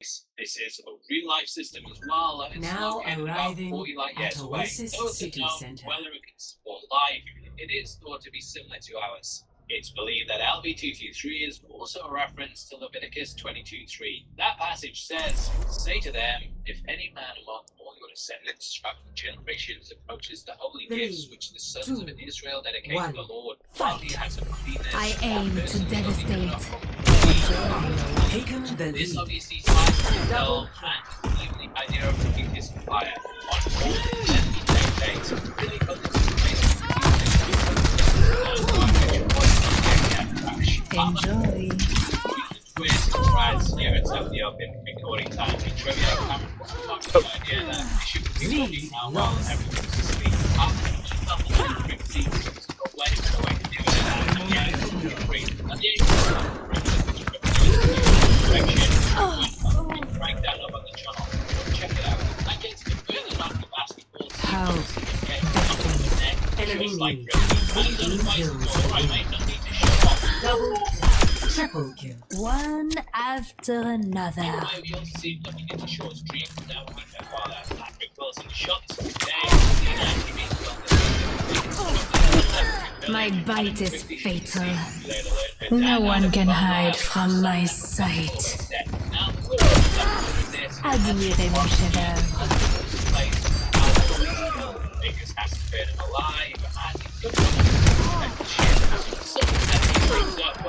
This is a real life system as well, and it's Now located about arriving 40 light at years away. Oasis Though it's City unknown Center. whether it can support life, it is thought to be similar to ours. It's believed that LV223 is also a reference to Leviticus 22:3. That passage says, "Say to them, if any man among all your descendants throughout the generations approaches the holy gifts which the sons of Israel dedicate to the Lord, while he has a cleanness, I aim to devastate. Taken the this lead. obviously ties to the goal and even the idea of putting his fire on all the enemy days. Really focusing Enjoy. twist threads here at the open recording time. The trivia Cameron was talking about the idea that it should be recording now while everyone's asleep. After she felt the quick sequence, but when it's the way to do it, and yeah, it's great. At the end of the breakdown up on the channel. Check it out. I get to further knock the basketball. How Enemy Like needs really. 18 kills. Alright, mate, no need to show off. Double kill. Triple kill. one after another. Anyway, we also see looking into Shaw's dream now we know while Patrick Wilson shots My bite is fatal. No one can hide from my sight. Admirez mon chef-d'œuvre.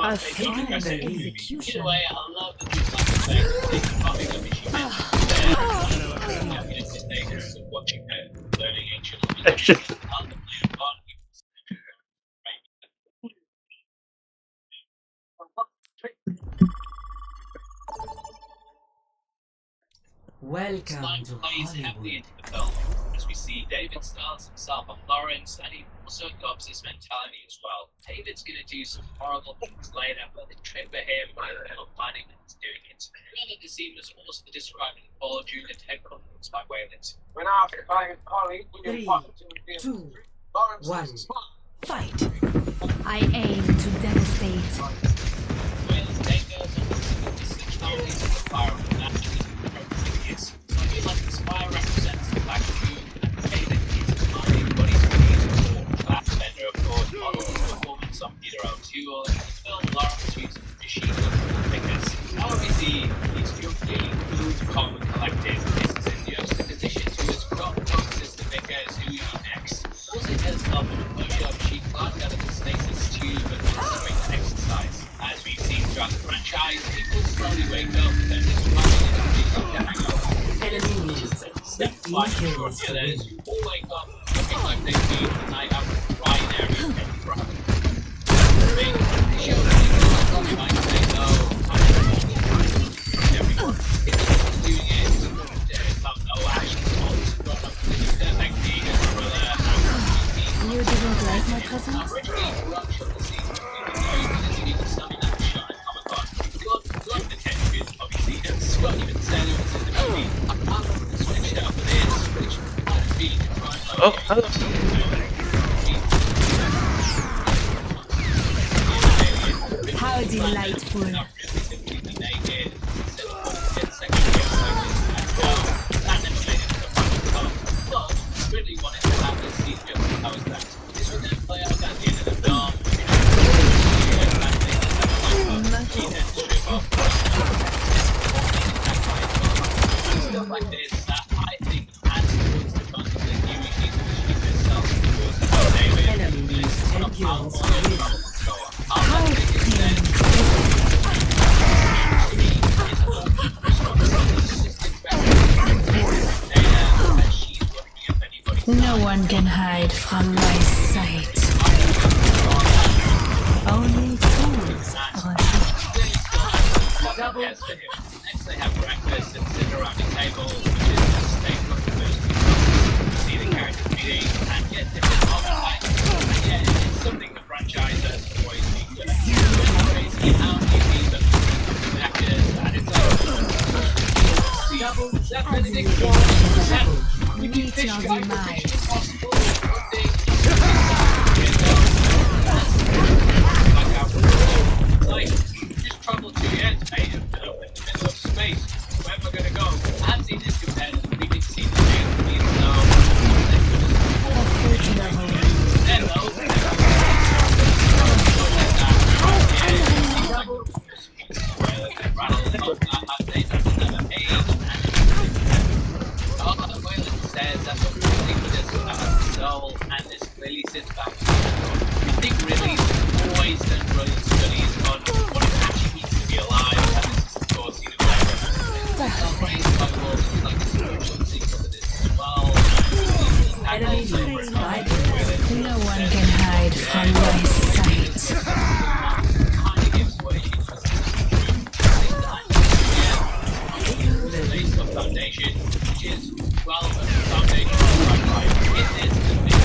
A final execution. Welcome to plays heavily Hollywood. into the film as we see David styles himself on Lawrence, and he also adopts his mentality as well. David's gonna do some horrible things later, but the trick for him is not finding that he's doing it. Another deceit was also describing Paul during the Ted conference by Wayland. When asked by his colleague, William 3, Parkinson, 2, Lawrence 1. is smart. Fight. I aim to devastate. Wayland's then goes on to discuss the similarities of the fire and naturally is. I feel like this fire represents the fact that David is finding what he's doing for class bender, of course, model performance on Peter O'Toole, and in the film Lawrence uses machine gun figures. Now we see he's joking, calm and collected. This is in juxtaposition to his crop system makers who he next. Also gets up in a push-up, she climbs out of the stasis tube and straight exercise. As we've seen throughout the franchise, people slowly wake up and then it's running into the hangover. Enemy needs Step 15 5 kills the to others win. who all wake up looking like they've been a night out with Ryan Aries and Brock. Maybe the show you might say no, everyone is doing it. There's no action spots, but they're like the thriller. You didn't like my presence? Originally, Rush of the season, we can summon that shot at Comic-Con. Love the tension, obviously, and Scott even said it was in the movie. I'm switched out for this, which might have been Oh, hello. How delightful. Really wanted to have this scene just how is that? This would then play out at the end of the film. Stuff like this that I think adds towards the fun of the new issues of the ship itself. Enemy needs 10 kills to win. No one can hide from my sight. Only fools Double. Next they have breakfast and sit around the table, which is a staple of the first people. See the characters meeting and get different archetypes. And yeah, it's something the franchise has always been good at. It's crazy how many people the actors and it's like double. That Benedict Wong. Meet your demise. Like, just trouble to the end, mate, in the middle of space. Whoever Enemy leads 5 kills. No one can hide from my sight. Based on foundation, which is well, the foundation of right. It is the big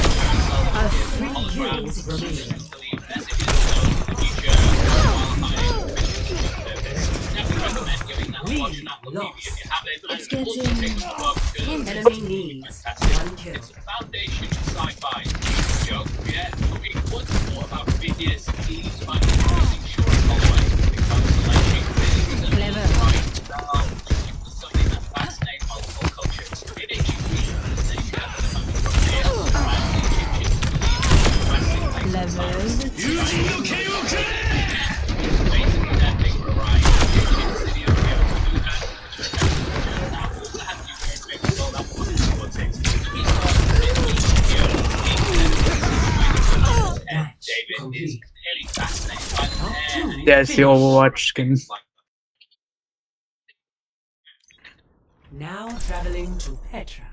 Kills remaining. It's getting Enemy needs 1 kill. It's a foundation of sci-fi. Joke, yeah. I mean, what's more about videos, these finding sure always because like clever. something that fascinates multiple cultures. It is Level 2. David is clearly fascinated by the hair. Yeah, it's the Overwatch skin. Now traveling to Petra.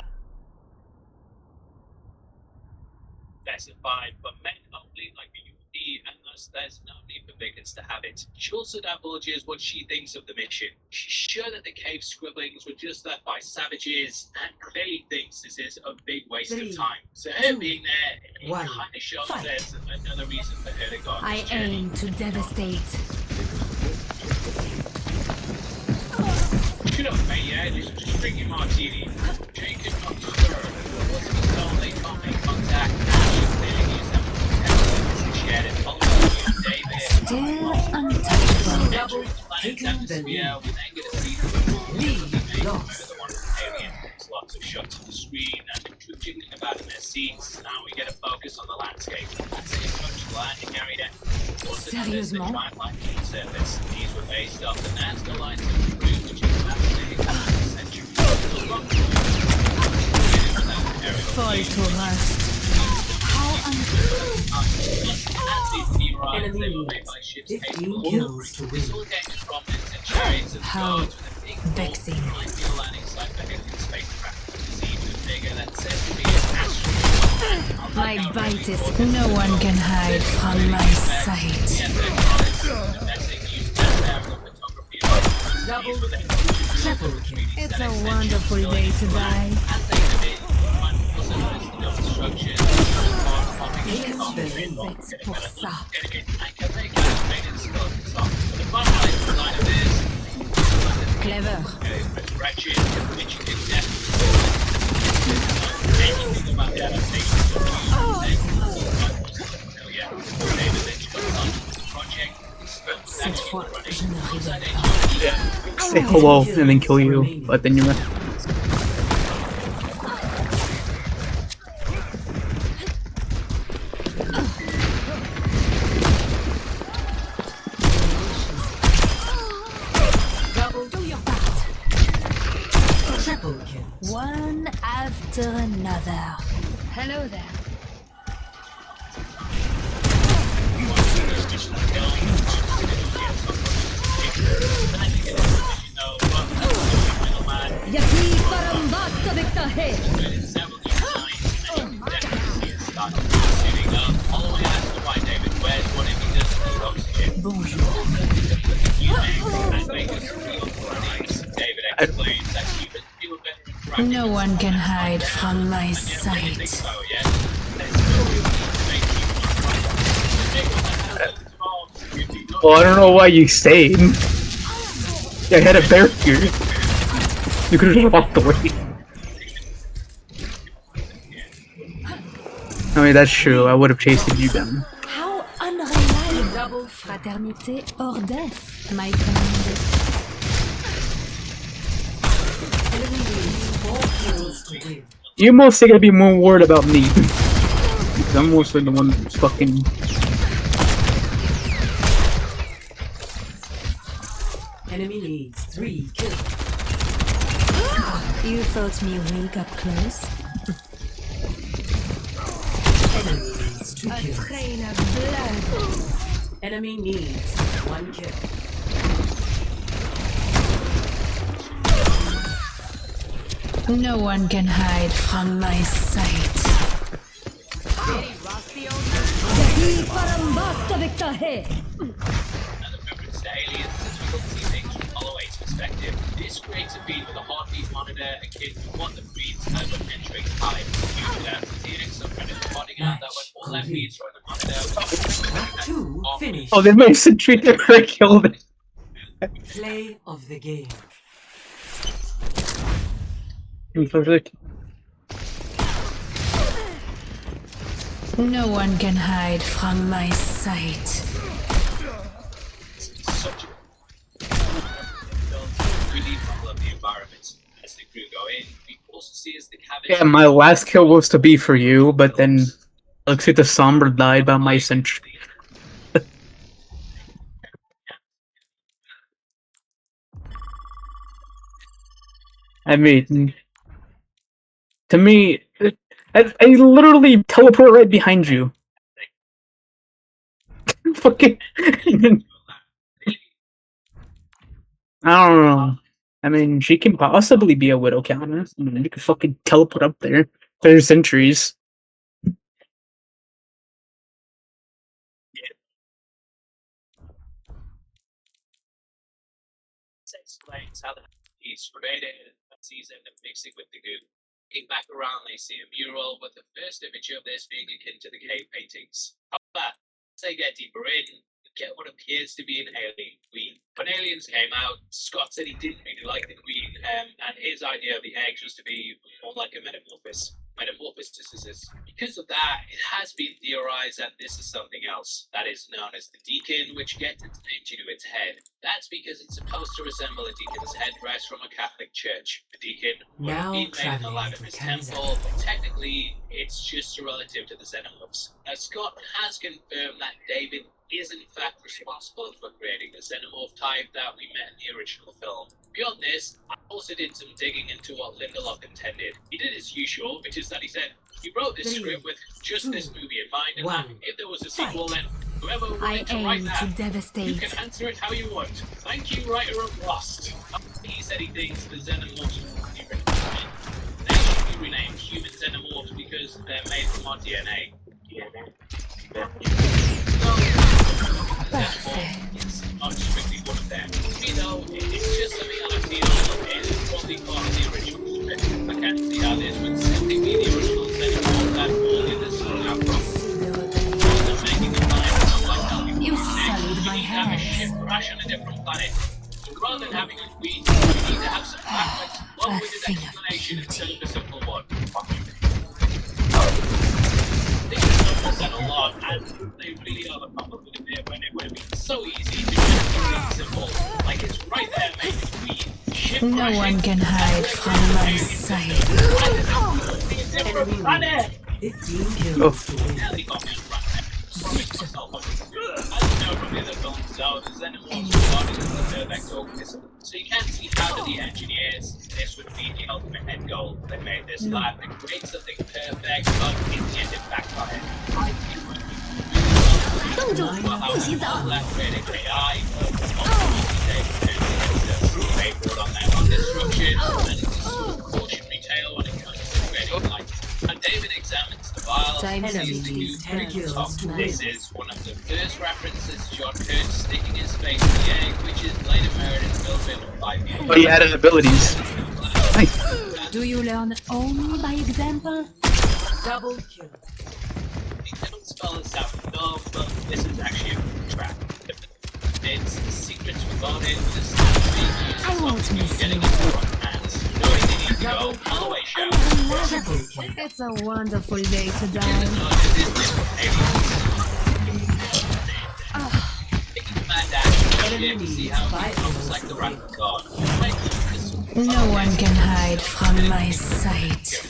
Specified for men only, like the UD, and thus there's no need for Vickers to have it. She also divulges what she thinks of the mission. She's sure that the cave scribblings were just left by savages, and clearly thinks this is a big waste of time. So her being there, it kind of shows there's another reason for her to go on I this journey. aim to devastate. Shut up, mate, yeah? Just drink your martini. Drink it not stir. What's the tone they can't make contact? Still untouchable. Double taken the lead. Lead lost. Lots of shots of the screen and jiggling about in their seats. Now we get a focus on the landscape. That's it, much land and carried it. Sérieusement? Surface. These were based off the Nazca lines of Peru, which is fascinating century. Fall to rust. Enemy needs 15 kills to win. How vexing. My bite is no one can hide from my sight. Double, triple kill. It's a wonderful day to die. C'est pour ça. Clever. Cette fois, je ne rigole pas. Say hello and then kill you, but then you run. One after another. Hello there. Yaki parambasta avec ta hair. Bonjour. No one can hide from my sight. Well, I don't know why you stayed. I had a bear here. You could have just walked away. I mean, that's true. I would have chased you down. How unreliable. Fraternité or death, my friend. You're mostly gonna be more worried about me. 'Cause I'm mostly the one who's fucking. Enemy needs 3 kills. You thought me weak up close? Enemy needs 2 A kills. train of blood. Enemy needs 1 kill. No one can hide from my sight. Another reference to aliens as we look to see things from Hollow 8's perspective. This creates a feed with a heartbeat monitor akin to what the feeds had when entering time. Usually that's the TX subreddit pointing out that when all that feeds are on the monitor, Two finish. Oh, they made Sentry never killed it. Play of the game. No one can hide from my sight. such a really love the environment. As the crew go in, we also see as the cabin. Yeah, my last kill was to be for you, but then looks like the Somber died by my Sentry. I mean, to me, I literally teleport right behind you. Fucking. I don't know. I mean, she can possibly be a Widow counter. I mean, you could fucking teleport up there. There's sentries. Explains how the piece created a season of mixing with the goo. Looking back around, they see a mural with the first image of this being akin to the cave paintings. However, as they get deeper in, we get what appears to be an alien queen. When aliens came out, Scott said he didn't really like the queen, and his idea of the eggs was to be more like a metamorphosis. Because of that, it has been theorized that this is something else that is known as the deacon, which gets its name due to its head. That's because it's supposed to resemble a deacon's headdress from a Catholic church. The deacon would have Now been made in the traveling light of to his Kansas. temple, but technically it's just a relative to the Xenomorphs. Now Scott has confirmed that David is in fact responsible for creating the Xenomorph type that we met in the original film. Beyond this, I also did some digging into what Lindelof intended. He did his usual, which is that he said he wrote this 3, script with just this 2, movie in mind, and 1, that if there was a sequel, then whoever wanted I to write aim that, to you devastate. can answer it how you want. Thank you, writer of Lost. He said he thinks the Xenomorphs should be renamed. They should be renamed human Xenomorphs because they're made from our DNA. It's not strictly one of them. You know, it's just something I feel is probably part of the original script. I can't see how this would simply be the original Xenomorph that all in this out from. Making the planet like how we You want sullied my have a hands. ship crash on a different planet. So rather than having a queen, we need to have some complex, long-winded thing of explanation instead beauty. of a simple one. They should have done a lot, and they really are the problem with it when it would have been so easy to just keep it simple. Like it's right there, mate. We ship No crashing, one can hide from my sight. a different planet. 15 kills Oh. to win. Helicopters run there. Promise myself on this. As you know from the other films, though, the Xenomorphs regarded as the perfect organism. So you can't see how to the engineers this would be the ultimate end goal. They made this lab to create something perfect, but in the end it backfired. I think it would be really well how all that created AI, they brought on their own destruction, and it's a cautionary tale when it comes to creating life. And David examines the vials Time and sees Enemy the needs 10 goo kills top. to win. This is one of the first references to John Kurtz sticking his face in the egg, which is later mirrored in Phil's in 5 years. Oh, you added abilities. Nice. Do you learn only by example? Double kill. They don't spell this out no, but this is actually a trap. It's the secrets regarding this I won't miss getting you. into the wrong hands. Knowing they need to go all the way show. Triple kill. It's a wonderful day to This die. is not just this different Taking the man down, you can see how he becomes like the wrath of God. Like this No one can hide from my sight.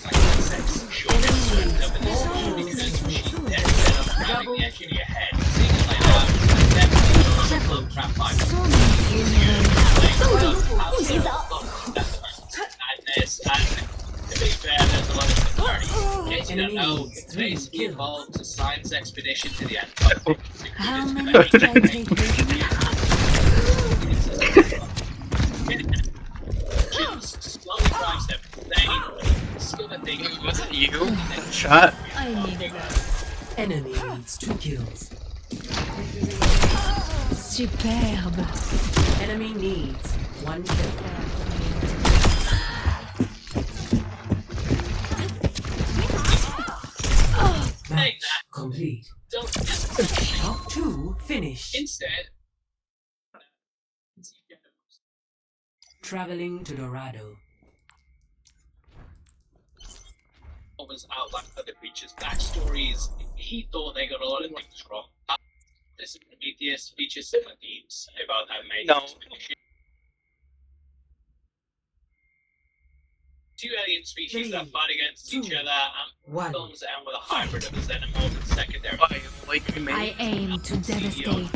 Basically involved a science expedition to the Antarctic. How many can I take with me? Slowly drives them insane. Was it you? Shot. I needed that. Enemy needs 2 kills. Superbe. Enemy needs 1 kill. Match complete. Top 2 finished. Instead, Traveling to Dorado. was outlined for the creature's backstories. He thought they got a lot of things wrong. This Prometheus features similar themes about how made No. two alien species that fight against each other, and 1. films end with a hybrid of a xenomorph and secondary. Like me. I aim to devastate.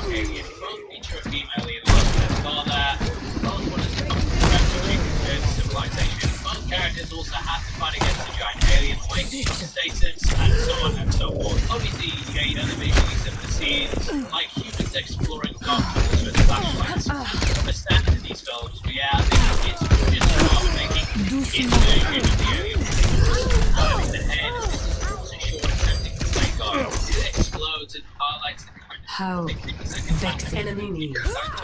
Alien, both feature a female alien lost their father. Both want to become refugees compared to civilization. Both characters also have to fight against the giant alien waiting on status, and so on and so forth. Obviously, you get other visually similar scenes, like humans exploring dark tunnels with flashlights. The standard in these films, but yeah, I think it's just about making its version of the alien. Diving the head, this is also short attempting to play God. It explodes and highlights the kind of How vexing. Enemy needs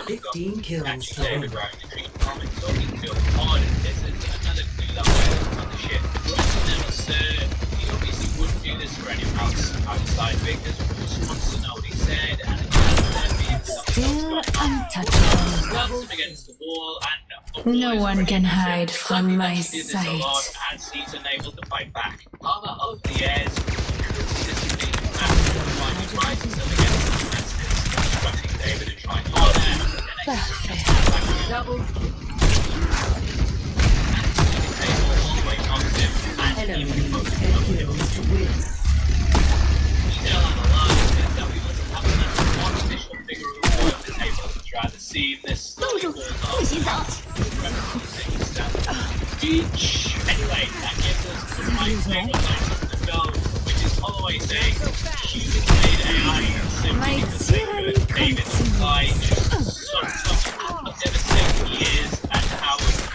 15 kills Actually, to David win. Ryan, the dream comic talking to odd and this is another clue that way on the ship. Bruce never said he obviously wouldn't do this for anyone else outside because Bruce wants to know what he said and it has there being something Still else going on. untouchable. Slams him against the wall and No one can hide from my did this a lot sight. and he's unable to fight back. Armor of the airs consistently and rises up against the defenses, instructing David to try harder and Parfait. Double enemy needs 10 kills to win. Anyway, that gives us the right thing of the film, which is Holloway saying humans made AI simply because they could. David replied, what devastating he is and how it's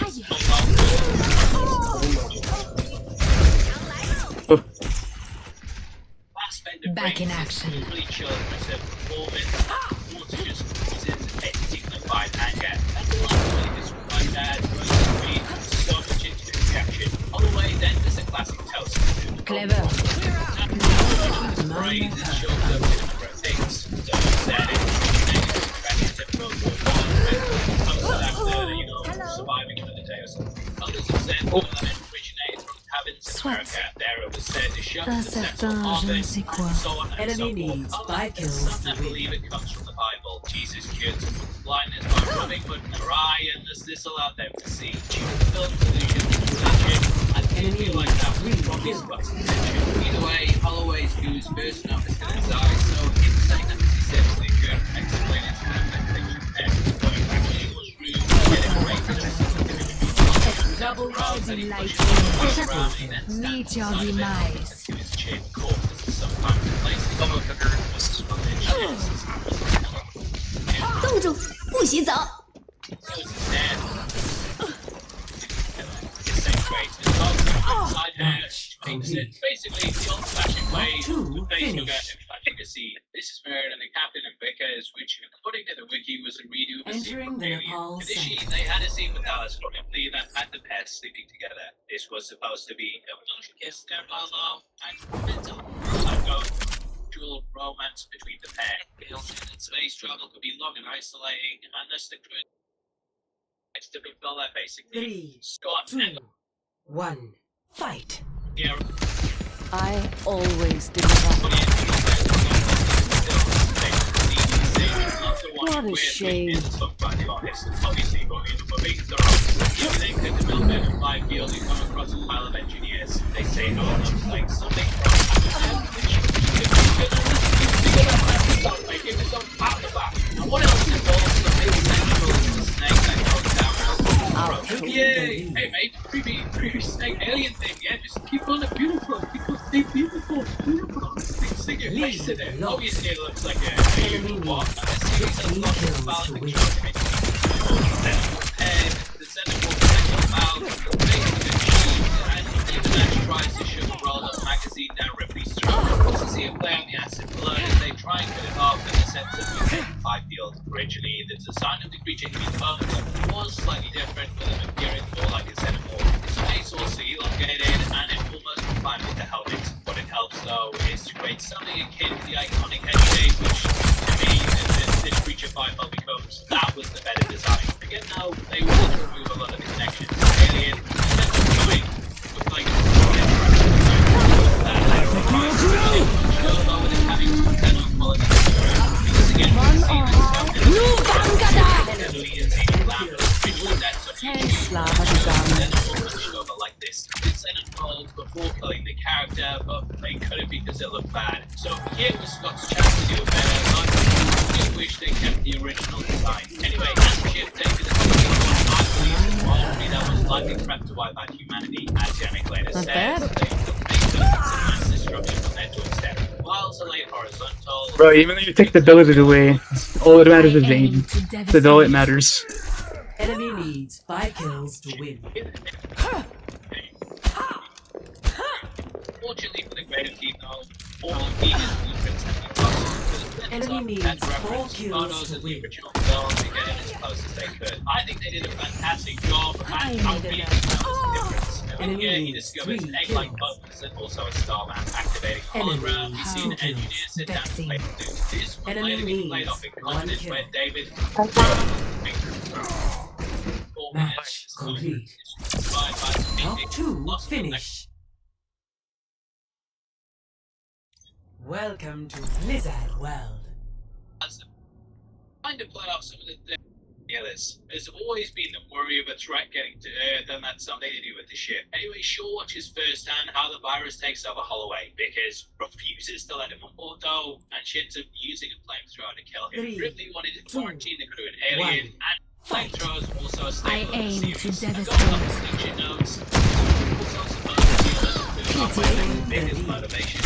Back in action. Really chill aggressive performance. Water just oozes anything that fight anger. That's a lot of really describe that. So much into the reaction. Holloway then does a classic toast. Clever. Brains and shows up in a number of things. So said it's surviving another day or something. Others have said that it originated from cabins in Soit. America. There it was said to shut Un the central certain je ne office, sais quoi. and so on and Enemy so forth. needs Others 5 kills some that to win. believe it comes from the Bible. Jesus cured someone's blindness by rubbing mud in their eye, and this allowed them to see. Jesus film solution to religion. I feel like that was probably Scott's intention. Either way, Holloway's views bursting up his eye, so it's saying that he simply could explain it to them that they should end. But it actually was rude to get it right for them. Double Delight. Meet your demise. To his chin, corpses sometimes replacing some of the nervous on their chests. 冻住，不洗澡。 So it's dead. It's so great. It's inside there. It's basically the old-fashioned way to face yoga and fantasy. This is Merit and the Captain and Vickers, which, according to the wiki, was a redo of a scene Entering from the Alien. Nepal Initially, site. they had a scene with Alice probably that had the pairs sleeping together. This was supposed to be a little kiss, their love, and mental psycho-dual romance between the pair. Alien and space travel could be long and isolating, and thus the crew to fulfill that basically. 3, Scott 2, and 1, fight. yeah, I always did that. What a shame. Obviously, but in the movie, there are they could develop it in live field. You come across a pile of engineers. They say no, looks like something what else involves the big central snake that goes down? Yay! Hey mate, creepy snake alien thing, yeah, just keep on it beautiful because they're beautiful. stick your face in it. Lost. Obviously, it looks like a Enemy what? needs A series of 15 lots of kills balance to and win. control. The centerfold second foul, basically the cheese, and Deathmatch tries to shove a rolled up magazine down Ripley's throat. Also see a play on the acid blood as they try and cut it off in the sense of moving 5 field. Originally, the design of the creature hitting bones was slightly different, with him appearing more like a centerfold. His face also elongated and it almost confined with the helmet. What it helps though is to create something akin to the iconic head shape, which to me this creature 5 becomes. That was the better design. Again though, they wanted to remove a lot of the connections. Alien, that's coming with like like this. It's an unfold before killing the character, but they couldn't because it looked bad. So here was Scott's chance to do it better, but I do wish they kept the original design. Anyway, as Chip David I believe that was likely prepped to wipe out humanity, as Yannick later Not says. bad. They took mass destruction on their doorstep. While it's a late horizontal, Bro, even though you take the ability away, all that matters is I aim aim. to That's all it devastate. matters. Enemy needs 5 kills to win. fortunately for the greater team, though, all of these blueprints have been lost. Enemy needs And 4 reference kills photos to of the win. original film to get it as close as they could. I think they did a fantastic job, I and I need really a think that was the difference. Enemy Here he needs discovers 3 egg-like kills. buttons and also a star map activating Enemy hologram. You see an needs 2 engineer kills. sit down and play Vexing. the flute. This one Enemy later be played off in needs confidence 1 where kill. David 4 Match minutes. complete. By Top 2 lost the finish. Welcome to Blizzard World. Trying to play off some of the there's always been the worry of a threat getting to Earth, and that's something to do with the ship. Anyway, Shaw watches firsthand how the virus takes over Holloway, because refuses to let him on board though, and shits up using a flamethrower to kill him. 3, Ripley wanted to 2, quarantine the crew and alien, and flamethrowers also a I staple of the aim to series. I got a devastate. couple of teacher notes. Also supposed to be the biggest motivation.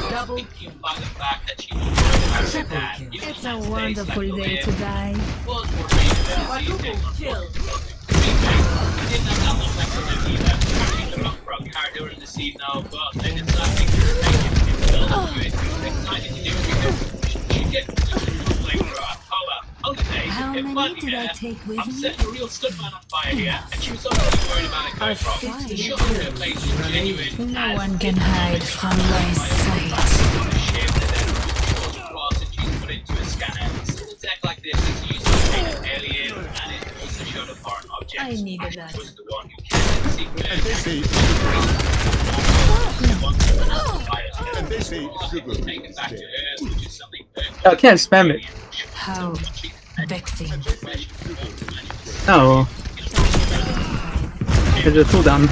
double Thinking by the fact that she was worried about her Triple dad. kill. You know, It's a stays wonderful left day away. to die. Was more reason Quadruple kill. didn't have that much left either. Actually, the rock broke character in the scene now, but they decided to make it build up to it. They decided to do it because she get the flamethrower. Oh well, holidays. How If many bloody did I hell, take with I'm me? setting a real stuntman on fire here, and she was obviously worried about it going wrong. fine. The shot in her face was genuine. No as one can hide from my sight. on a ship that then falls across and she's put into a scanner. Still a tech like this is used to train an alien, and it also showed a foreign object. I needed She that. was the one who kept the secret. And this is and this is sugar. Taken back to Earth, which is something I can't spam it. How vexing. Oh. There's a cooldown.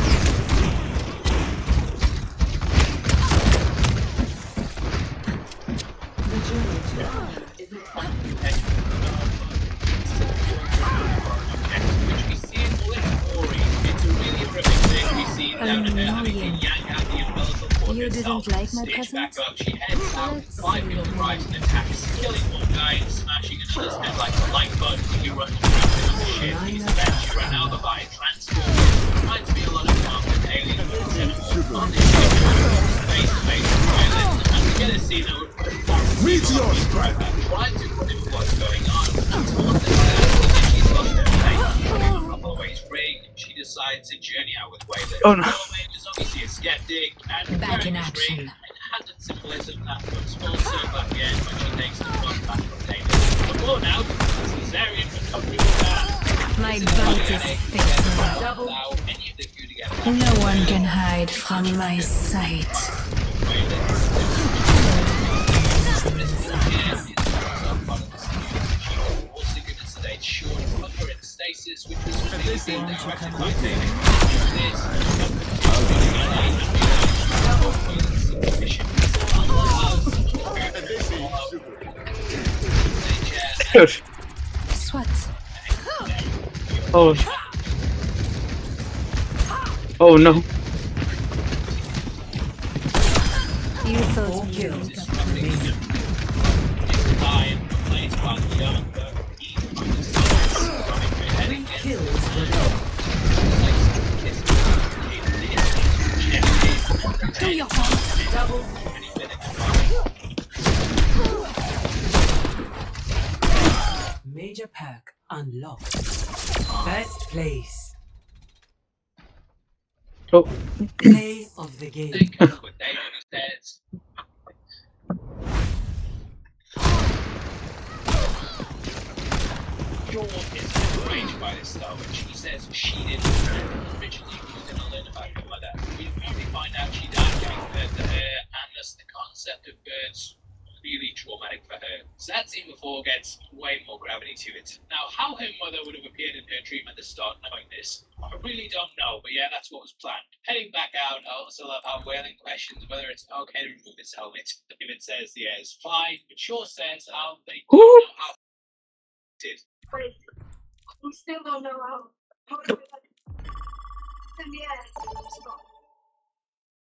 which we see in all its glory. It's a really horrific thing we see down at Earth having to yank out the umbilical cord You itself. didn't like my Stitch back present? up, she heads out, Let's 5 see. people rise and attacks, killing one guy and smashing another's head like a light bug. He runs through the ship. He's eventually run over by a transformer. Reminds me a lot of Tom and Alien on this ship. Face to face with violence, and we get a scene that would Meteor strike. Trying to put what's going on. Towards the end, she's lost her faith. Holloway's ring, she decides to journey out with Waylon. Oh, no. Holloway was obviously a skeptic, and Back in wearing this ring, action. it had the symbolism that would small circle at the end when she takes the front back from David. But more now, Caesarian would come through with that. My bite is fatal. Allow any of the crew to get No one can hide from my sight. Stasis, which was previously directed by David. And this is sugar. Dude. Swat. Oh. Oh no. You thought 4 you kills. would remaining. Time plays by the young, Three kills remaining. Do your part. Double. Major pack unlocked. First place. Oh, Play of the game. They come with David says. Dawn is enraged by this though, and she says she didn't originally we were going to learn about her mother. We only find out she died giving birth to her, and thus the concept of birds really traumatic for her. So that scene before gets way more gravity to it. Now, how her mother would have appeared in her dream at the start knowing this, I really don't know, but yeah, that's what was planned. Heading back out, I also love how Whalen questions whether it's okay to remove his helmet. David says, yeah, it's fine, but Shaw says how they don't know how it did. Wait, we still don't know how to do that. Then yeah,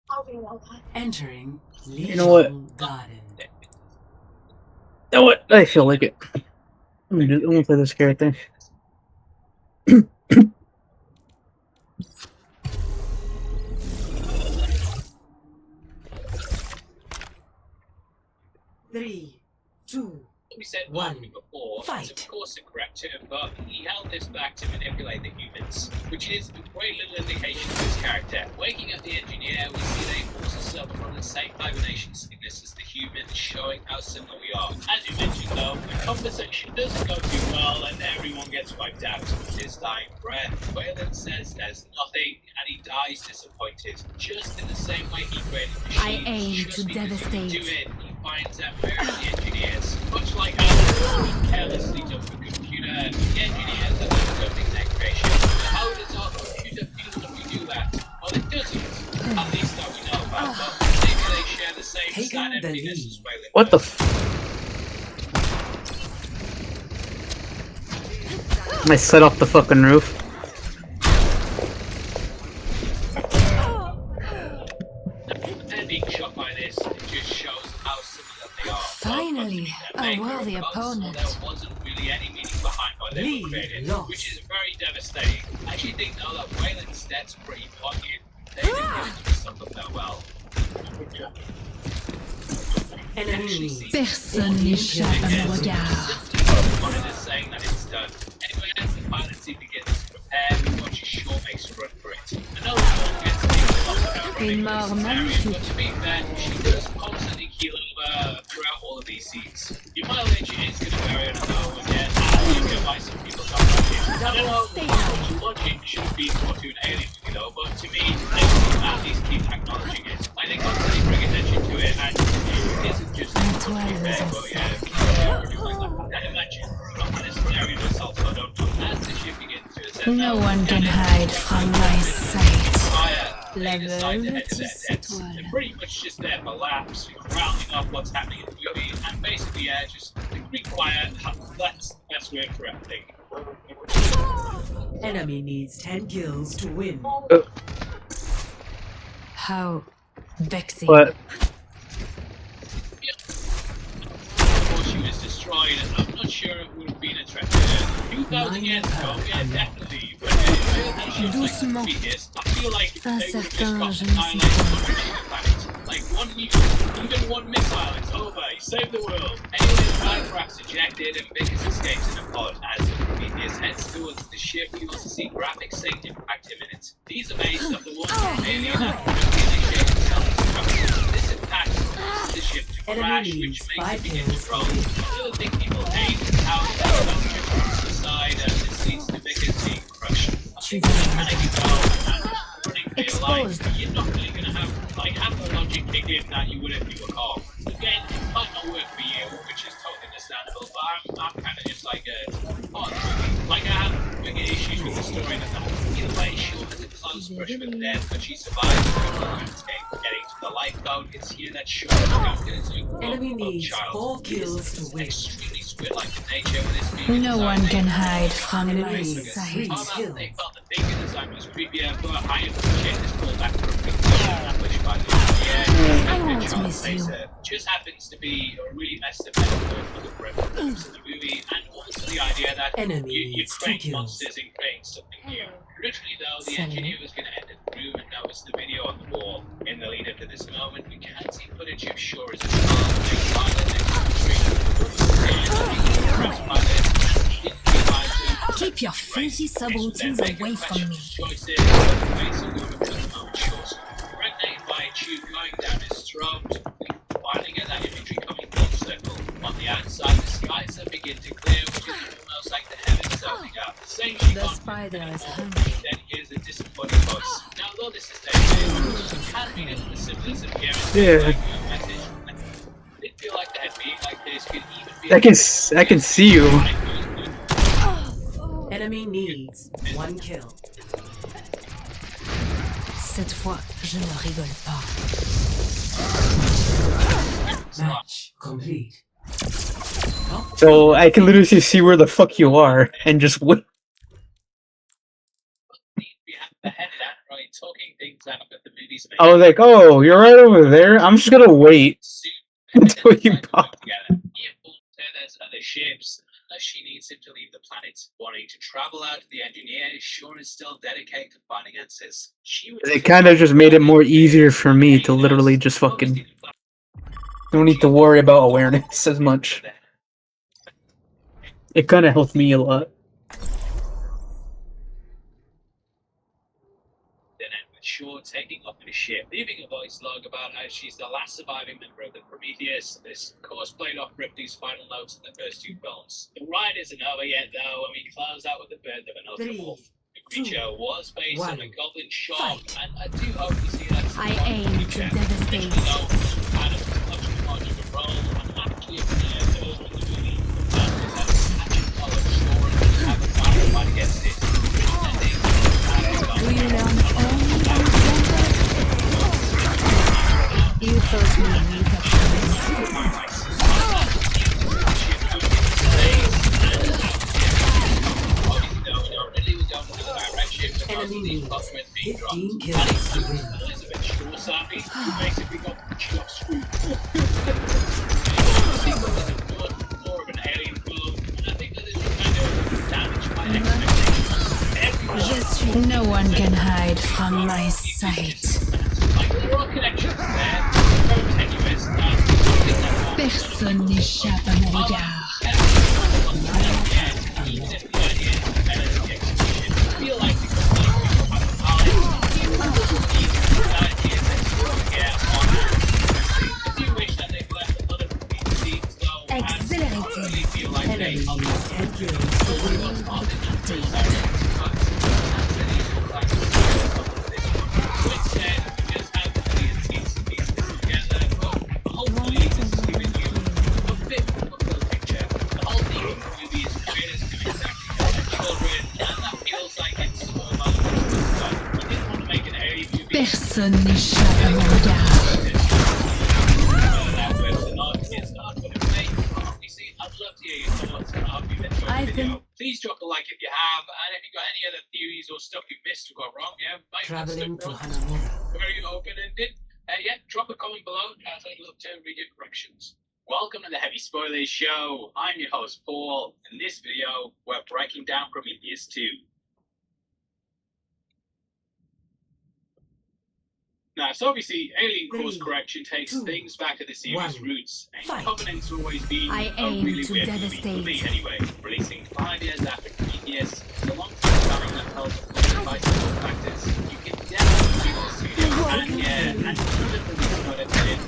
I'll be all that. Entering You know what? Legion Garden. you know what? I feel like it. I'm gonna play this character. 3, 2, We said One. before, Fight. it's of course a correct term, but he held this back to manipulate the humans, which is a great little indication of his character. Waking up the engineer, we see that he also suffer from the same hibernation sickness as the humans, showing how similar we are. As you mentioned though, the conversation doesn't go too well and everyone gets wiped out with his dying breath. Whalen says there's nothing and he dies disappointed, just in the same way he created machines. I aim just to because devastate. he do it, he finds out where the engineers, much like how we carelessly dump a computer, the engineers are not dumping their creation. How does our computer feel when we do that? Well, it doesn't. At least that we know about, but maybe they share the same Taking sad the emptiness lead. as Whalen What the does. I set off the fucking roof. And being shot by this, it just shows how similar they are. Finally, a worthy opponent. There wasn't really any meaning behind why they Lead were created, lost. which is very devastating. I actually think now that Whalen's stats pretty poignant. They didn't give him some farewell. Enemy. Personne n'échappe à mon regard. One is saying that it's done. Anyway, as the pilot seem to get this prepared, we watch as Shaw makes a run for it. I know Shaw gets things off her running Une for mort this area, magnifique. but to be fair, she does constantly keel over throughout all of these scenes. Your mileage is going to vary on a go again, and you get why some people don't like it. I don't know how much logic should be brought to an alien movie though, but to me, they should at least keep acknowledging it. Like they constantly bring attention to it, and it isn't just to be fair, but yeah, I imagine from this scenario itself, so I don't know. As the ship begins to ascend, No one can hide from my sight. they decide to head to their petite deaths. étoile. They're pretty much just there for laps, rounding up what's happening in the movie, and basically, yeah, just be quiet. That's the best way for everything. Enemy needs 10 kills to win. How vexing. But Before she was destroyed, I'm not sure it would have been a threat to her. 2,000 years ago, yeah, definitely. But Doucement. I feel like Un they would have just certain got je ne sais annihilated quoi. on the planet. Like one nuke, even one missile, it's over. You saved the world. Aliens perhaps ejected and Vickers escapes in a pod. As Prometheus heads towards the ship, we also see graphics saying impact him in it. These are based off the one from Alien and initiated self-destruction. This impact causes the ship to Enemy crash, needs which makes 5 it begin kills to to roll. win. The other thing people hate is how the ship moves to the side and this leads to Vickers being crushed. I think it's kind of running for your life, Exposed. you're not really going to have the logic kick in that you would if you were calm. Again, it might not work for you, which is totally understandable, but I'm kind of just like like I have bigger issues with the story than that. Either way, she has a close brush with death, but she survives getting to the lifeboat. It's here that shows Enemy needs 4 kills to win. extremely squid like the nature of this being. No one can hide from my Enemy sight. three. They felt the bigger design was creepier, but I appreciate this callback for a quick established by the yeah, I won't miss you. just happens to be a really messed up metaphor for the premise of the movie, and also the idea that Enemy you needs create 2 kills. monsters and create something new. Literally, though, the Salut. engineer was going to enter the room and notice the video on the wall. In the lead up to this moment, we can see footage of Shore as a child being violent next to the tree. Impressed by this, he didn't realize it. Keep your filthy subroutines away from me. Choices, basically become moment short. Impregnated by a tube going down his throat, finding at that imagery coming full circle. On the outside, the skies have begun to clear, which is almost like the heavens opening up. Saying she The can't spider do is anymore, hungry. then hears a disappointing voice. Now, though this is David, it can be as simple as appearance. Yeah. Message. I did feel like that being like this could even be I can see you. Enemy needs 1 kill. Cette fois, je ne rigole pas. Match complete. So I can literally see where the fuck you are and just wait. We have the head right talking things out at the movies. I was like, oh, you're right over there. I'm just gonna wait until you pop. Together. There's other ships. Unless she needs him to leave the planet. Wanting to travel out to the engineer, Sean is still dedicated to finding answers. They kind of just made it more easier for me to literally just fucking. Don't need to worry about awareness as much. It kind of helped me a lot. Shaw taking off in a ship, leaving a voice log about how she's the last surviving member of the Prometheus. This, of course, played off Ripley's final notes in the first 2 films. The ride isn't over yet, though, and we close out with the birth of another 3, wolf. The creature was based on 1. a goblin shark, and I do hope we see that. I aim to devastate. Kind of much of a role, and actually, over in the movie, have a fight against it. Do you learn only you thought me Enemy needs 15 kills to win. Elizabeth Shawsabi, who basically got the chop screwed. More of an alien film, and I think that this was kind of damaged by expectations. No one can hide from my sight. Like, there are connections there, very tenuous, and Personne n'échappe à mon regard. Enemy needs 10 kills to win. Personne n'échappe à mon regard. Please drop a like if you have, and if you got any other theories or stuff you missed or got wrong, might have Traveling to stuff wrong. Hanamura. Very open-ended. Drop a comment below, as I'd love to read your corrections. Welcome to the Heavy Spoilers Show. I'm your host, Paul. In this video, we're breaking down Prometheus 2. Now, so obviously, Alien Course 3, Correction takes 2, things back to the series' 1. roots. And Fight. Covenant's always been I a aim really to weird movie, devastate. for me anyway. Releasing 5 years after Prometheus, the long-term planning that tells us by several factors. You can definitely see the studio, and even the reason what it did,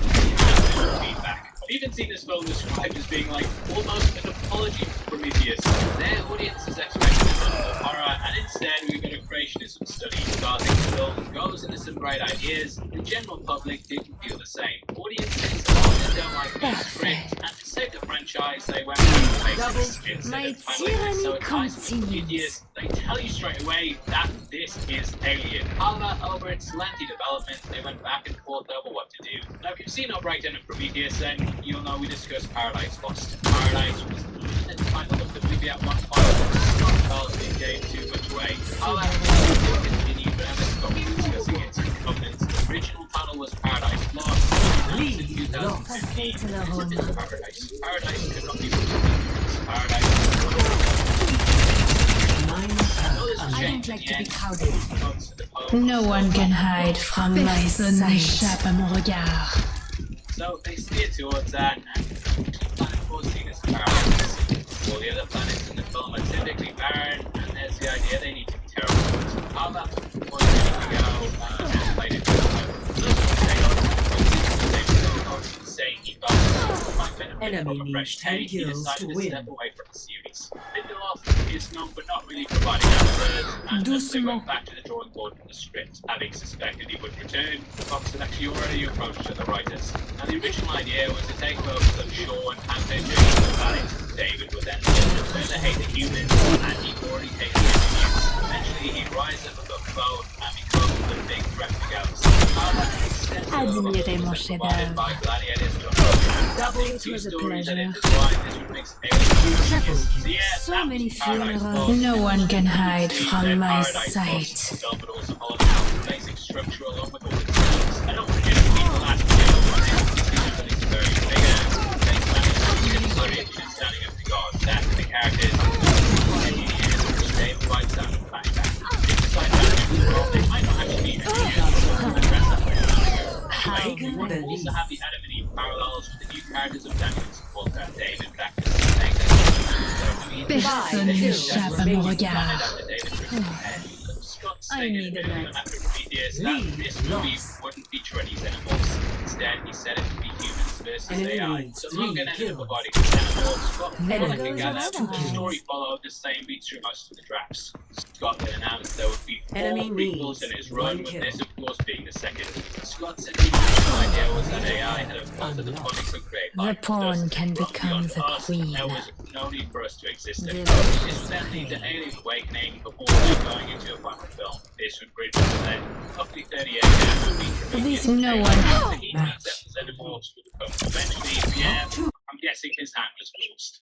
feedback. I've even seen this film described as being like almost an apology for Prometheus. Their audience's expectations of horror, and instead we got a creationism study. Starting the film goes into some great ideas. The general public didn't feel the same. Audiences often don't like the script, and to save the franchise, they went with the basics instead My of titling it. So it's nice with tyranny Prometheus, they tell you straight away that this is Alien. However, over its lengthy development, they went back and forth over what to do. Now, if you've seen our breakdown of Prometheus, then you'll know we discussed Paradise Lost. Paradise was the title of the movie at one point. Charles didn't give too much away. However, we will continue, but let's go discussing its Covenant's original battle was Paradise Lost. Lead In lost. 2015, Fatal it's aroma. Paradise. Paradise could not be Paradise. I don't like to be crowded. No one can hide from my sight. Personne n'échappe à mon regard. So they steer towards that, and planet 14 is paradise. All the other planets in the film are typically barren, and there's the idea they need to be terrible. However, 14 years ago, played it saying he felt might benefit Enemy from a fresh needs 10 take, he kills decided to to win. step away from the series. Lindelof is known for not really providing answers, and thus they went back to the drawing board with the script. Having suspected he would return, Fox had actually already approached other writers. Now the original idea was to take photos of Shaw and have their journey to the planet. David would then learn to hate the humans, and he already hated the humans. Eventually he'd rise up above both and become the big threat to ghosts. Admirez mon chef-d'œuvre. It was a pleasure. So many funerals. No one can hide from my sight. Basic structure along with all the teams. I don't forget people ask me very big standing up to God. That's the characters. They provide some flashback. It's like that. They might not actually be we also have the Adam and Eve parallels with the new characters of Daniels, Walter, David, Personne n'échappe à mon regard. Scott I need a night. after previous that this movie wouldn't feature any xenomorphs. Instead, he said it would be humans versus Enemy AI. needs So 3 Logan ended up kills. avoiding xenomorphs, but from what I Enemy can gather, needs 2 the kills. story followed the same beats through most of the drafts. Scott then announced there would be 4 Enemy prequels needs in his run, 1 with kill. this of course being the second. Scott said the original idea was that AI had a fault that the body could create The life. pawn Thus, can from become beyond the us, queen. there was no need for us to exist anymore. Deathmatch This would then lead to Alien Awakening before then going into a final film. This would bridge us then roughly 30 years after featuring This no one. Xenomorphs would come eventually. Yeah, I'm guessing his hand was forced.